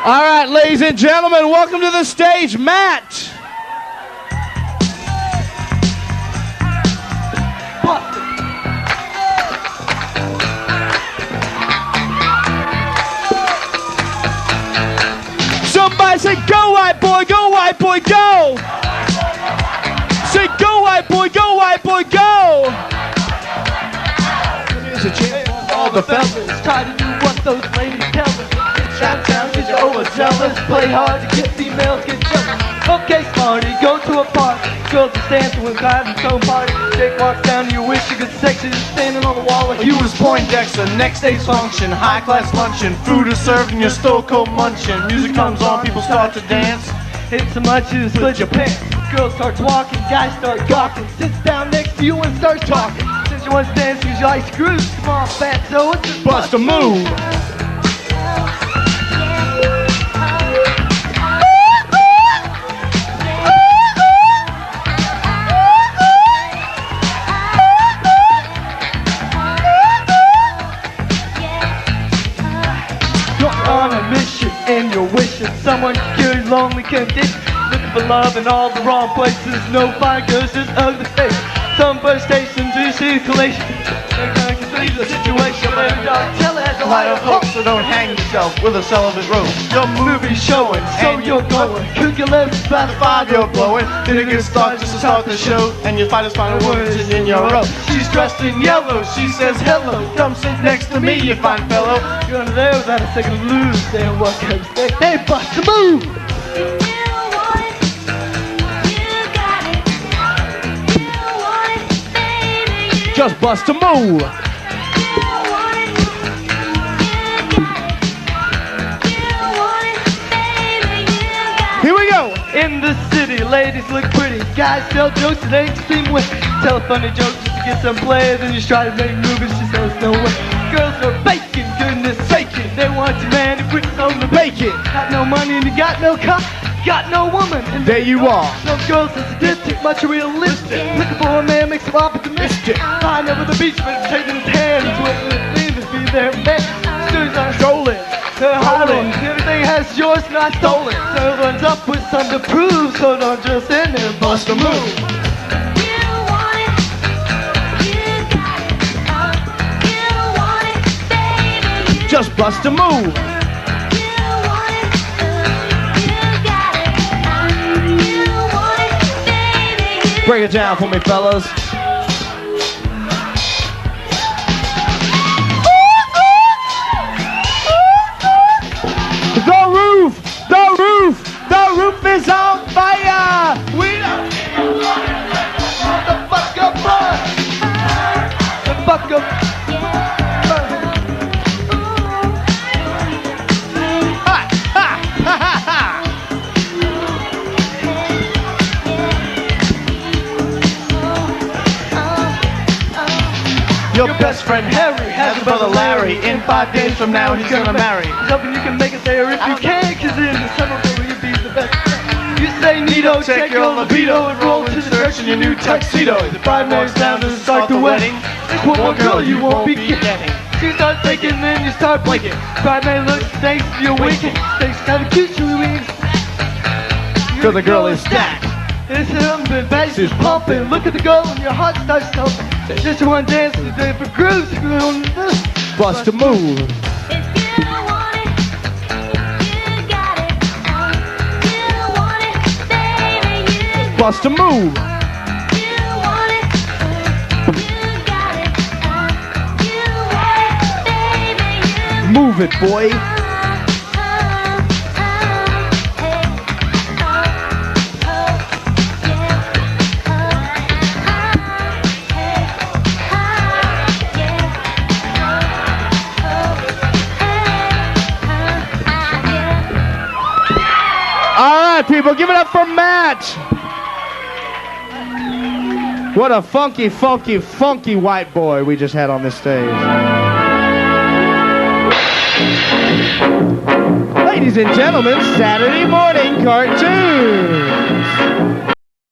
All right, ladies and gentlemen, welcome to the stage, Matt. Somebody say, go white boy, go white boy, go. Say, go white boy, go white boy, go. Here's a chance for all the fellas. Try to do what those ladies tell us. Shot down cause you're overzealous. Play hard to get females, get jealous. Okay, smarty, go to a party. Girls are dancing with guys in some party. Jake walks down to your wish you could sexy. Just standing on the wall like You was Poindexter, next day's function, high-class luncheon. Food is served and you're still cold munching. Music comes on, people start to dance. hit so much you split your pants. Girl starts walking, guys start gawking. Sits down next to you and starts talking. Says you want to dance cause you like screws. Come on, fat, so it's just Bust a move. on a mission and you're wishing someone to cure your lonely condition. Looking for love in all the wrong places. No fire girls, just ugly face. Some bus stations do circulation. They're gonna complete the situation. Baby dog, tell it has a Light light of of hope, hope. so don't hang yourself with a celibate rope. Your movie's showing, So and you're going. Cook your lips by the five fire. you're blowing. Then it gets dark just to start the show, and your fighter's final words is in your row. She's dressed in yellow, she says hello. Come sit next to me, you fine fellow. You're under there without a second to lose. Saying what comes next. Hey, bust a move! Just bust a move. Here we go. In the city, ladies look pretty. Guys tell jokes that ain't extreme wit. Tell a funny joke just to get some play. Then you try to make movies, she says no way. Girls are baking, goodness saking. They want your man to bring home the bacon. Got no money and you got no car. Got no woman. And There you are. some girls are sadistic, much realistic. Looking for a man makes them optimistic. Lying over the beach, but taking his hand. He's what it means to be their man. Students are Stolen. they're hiding. Everything has yours, not stolen. So everyone's up with something to prove. So don't just in there and bust a move. Just bust a move. Break it down for me, fellas. The roof is on fire. We don't the fuck up, burn. The fuck up. Ha, ha, ha, ha, ha. Your best friend Harry has a brother Larry. In 5 days from now, he's gonna marry. He's hoping you can make it there if you can, cause in the summer you'll be the best. You say Nito, check your libido and roll to the church in your new tuxedo. The 5 days down to start the wedding. There's one more girl you won't be getting. She starts thinking, then you start blinking. Friday looks, thanks, you're winking. Thanks, kinda cute, you wings. Cause the girl is stacked. It's him, the bass is pumping. Look at the girl and your heart starts thumping. Just one dance today for grooves. Bust a move. Bust a move. Move it, boy. All right, people, give it up for Matt. What a funky, funky, funky white boy we just had on this stage. Ladies and gentlemen, Saturday morning cartoons.